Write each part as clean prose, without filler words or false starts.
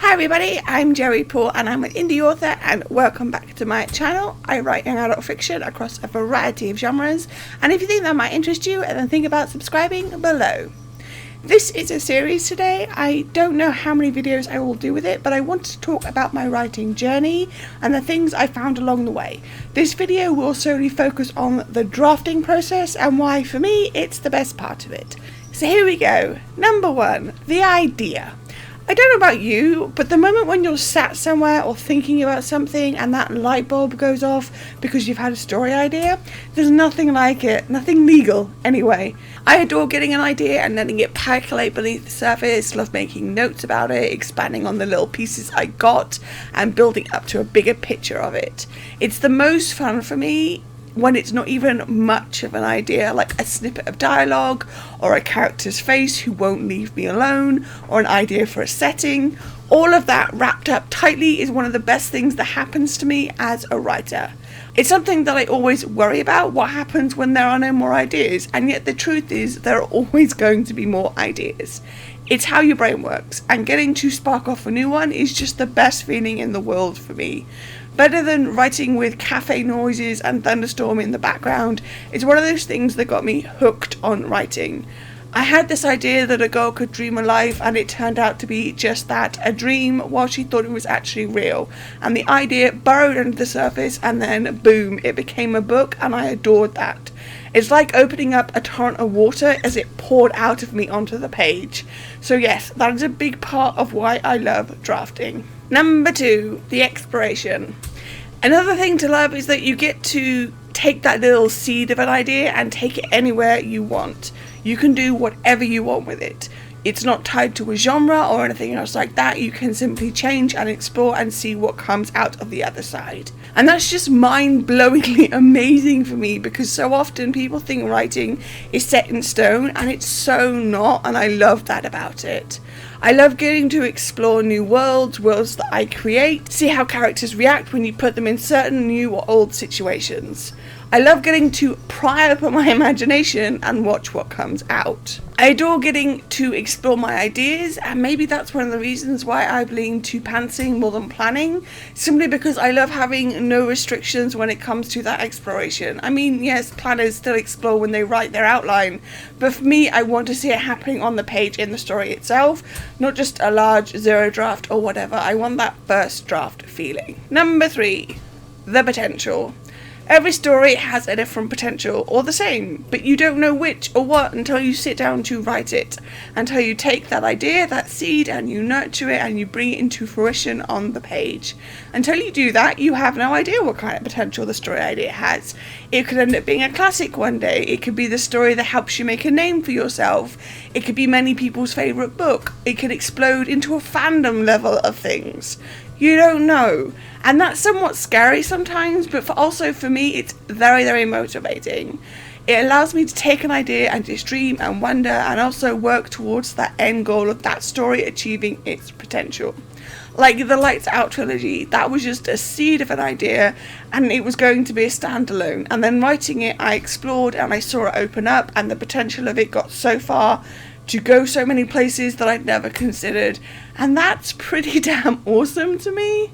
Hi everybody, I'm Jerry Paul and I'm an indie author and welcome back to my channel. I write young adult fiction across a variety of genres, and if you think that might interest you, then think about subscribing below. This is a series today. I don't know how many videos I will do with it, but I want to talk about my writing journey and the things I found along the way. This video will solely focus on the drafting process and why, for me, it's the best part of it. So here we go. Number 1, the idea. I don't know about you, but the moment when you're sat somewhere or thinking about something and that light bulb goes off because you've had a story idea, there's nothing like it, nothing legal anyway. I adore getting an idea and letting it percolate beneath the surface, love making notes about it, expanding on the little pieces I got and building up to a bigger picture of it. It's the most fun for me when it's not even much of an idea, like a snippet of dialogue, or a character's face who won't leave me alone, or an idea for a setting. All of that wrapped up tightly is one of the best things that happens to me as a writer. It's something that I always worry about, what happens when there are no more ideas, and yet the truth is there are always going to be more ideas. It's how your brain works, and getting to spark off a new one is just the best feeling in the world for me. Better than writing with cafe noises and thunderstorm in the background, it's one of those things that got me hooked on writing. I had this idea that a girl could dream a life, and it turned out to be just that, a dream, while she thought it was actually real. And the idea burrowed under the surface, and then boom, it became a book, and I adored that. It's like opening up a torrent of water as it poured out of me onto the page. So yes, that is a big part of why I love drafting. Number 2, the exploration. Another thing to love is that you get to take that little seed of an idea and take it anywhere you want. You can do whatever you want with it. It's not tied to a genre or anything else like that. You can simply change and explore and see what comes out of the other side. And that's just mind-blowingly amazing for me, because so often people think writing is set in stone, and it's so not, and I love that about it. I love getting to explore new worlds that I create, see how characters react when you put them in certain new or old situations. I love getting to pry open my imagination and watch what comes out. I adore getting to explore my ideas, and maybe that's one of the reasons why I've leaned to pantsing more than planning, simply because I love having no restrictions when it comes to that exploration. I mean, yes, planners still explore when they write their outline, but for me, I want to see it happening on the page in the story itself, not just a large zero draft or whatever. I want that first draft feeling. Number 3, the potential. Every story has a different potential, or the same, but you don't know which or what until you sit down to write it, until you take that idea, that seed, and you nurture it and you bring it into fruition on the page. Until you do that, you have no idea what kind of potential the story idea has. It could end up being a classic one day, it could be the story that helps you make a name for yourself, it could be many people's favourite book, it could explode into a fandom level of things. You don't know, and that's somewhat scary sometimes, but also for me it's very, very motivating. It allows me to take an idea and just dream and wonder, and also work towards that end goal of that story achieving its potential. Like the Lights Out trilogy, that was just a seed of an idea, and it was going to be a standalone, and then writing it I explored and I saw it open up, and the potential of it got so far to go so many places that I'd never considered, and that's pretty damn awesome to me.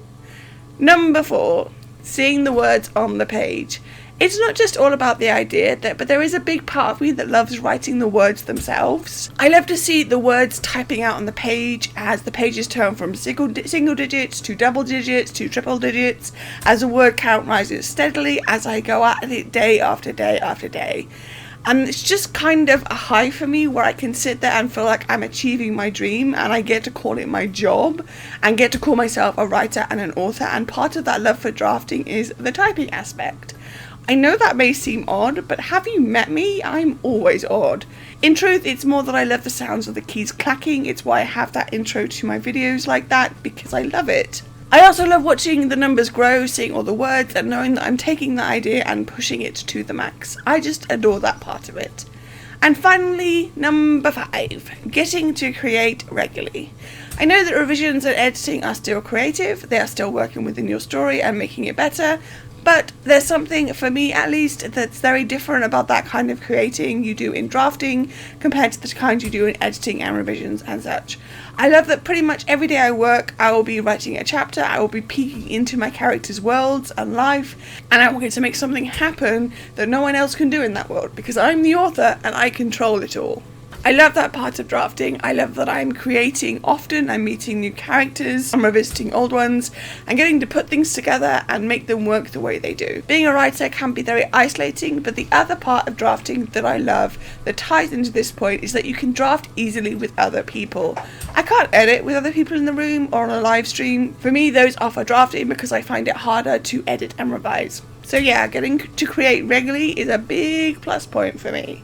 Number 4, seeing the words on the page. It's not just all about the idea, but there is a big part of me that loves writing the words themselves. I love to see the words typing out on the page as the pages turn from single digits to double digits to triple digits, as the word count rises steadily as I go at it day after day after day. And it's just kind of a high for me where I can sit there and feel like I'm achieving my dream, and I get to call it my job and get to call myself a writer and an author, and part of that love for drafting is the typing aspect. I know that may seem odd, but have you met me? I'm always odd. In truth, it's more that I love the sounds of the keys clacking. It's why I have that intro to my videos like that, because I love it. I also love watching the numbers grow, seeing all the words, and knowing that I'm taking the idea and pushing it to the max. I just adore that part of it. And finally, number 5, getting to create regularly. I know that revisions and editing are still creative, they are still working within your story and making it better, But there's something, for me at least, that's very different about that kind of creating you do in drafting compared to the kind you do in editing and revisions and such. I love that pretty much every day I work, I will be writing a chapter, I will be peeking into my character's worlds and life, and I want to make something happen that no one else can do in that world, because I'm the author and I control it all. I love that part of drafting. I love that I'm creating often, I'm meeting new characters, I'm revisiting old ones, and getting to put things together and make them work the way they do. Being a writer can be very isolating, but the other part of drafting that I love that ties into this point is that you can draft easily with other people. I can't edit with other people in the room or on a live stream. For me, those offer drafting because I find it harder to edit and revise. So yeah, getting to create regularly is a big plus point for me.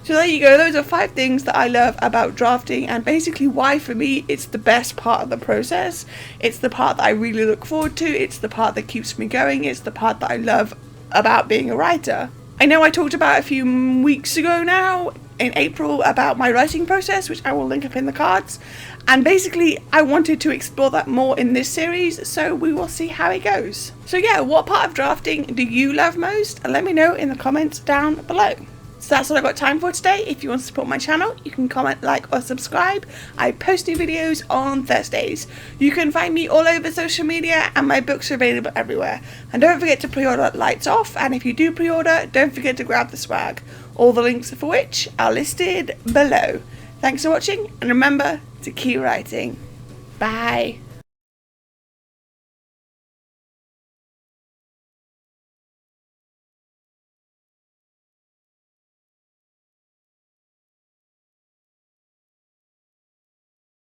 So there you go, those are 5 things that I love about drafting, and basically why for me it's the best part of the process. It's the part that I really look forward to, it's the part that keeps me going, it's the part that I love about being a writer. I know I talked about a few weeks ago now, in April, about my writing process, which I will link up in the cards, and basically I wanted to explore that more in this series, so we will see how it goes. So yeah, what part of drafting do you love most? And let me know in the comments down below. So that's all I've got time for today. If you want to support my channel, you can comment, like or subscribe. I post new videos on Thursdays. You can find me all over social media, and my books are available everywhere. And don't forget to pre-order Lights Off, and if you do pre-order, don't forget to grab the swag. All the links for which are listed below. Thanks for watching, and remember to keep writing. Bye.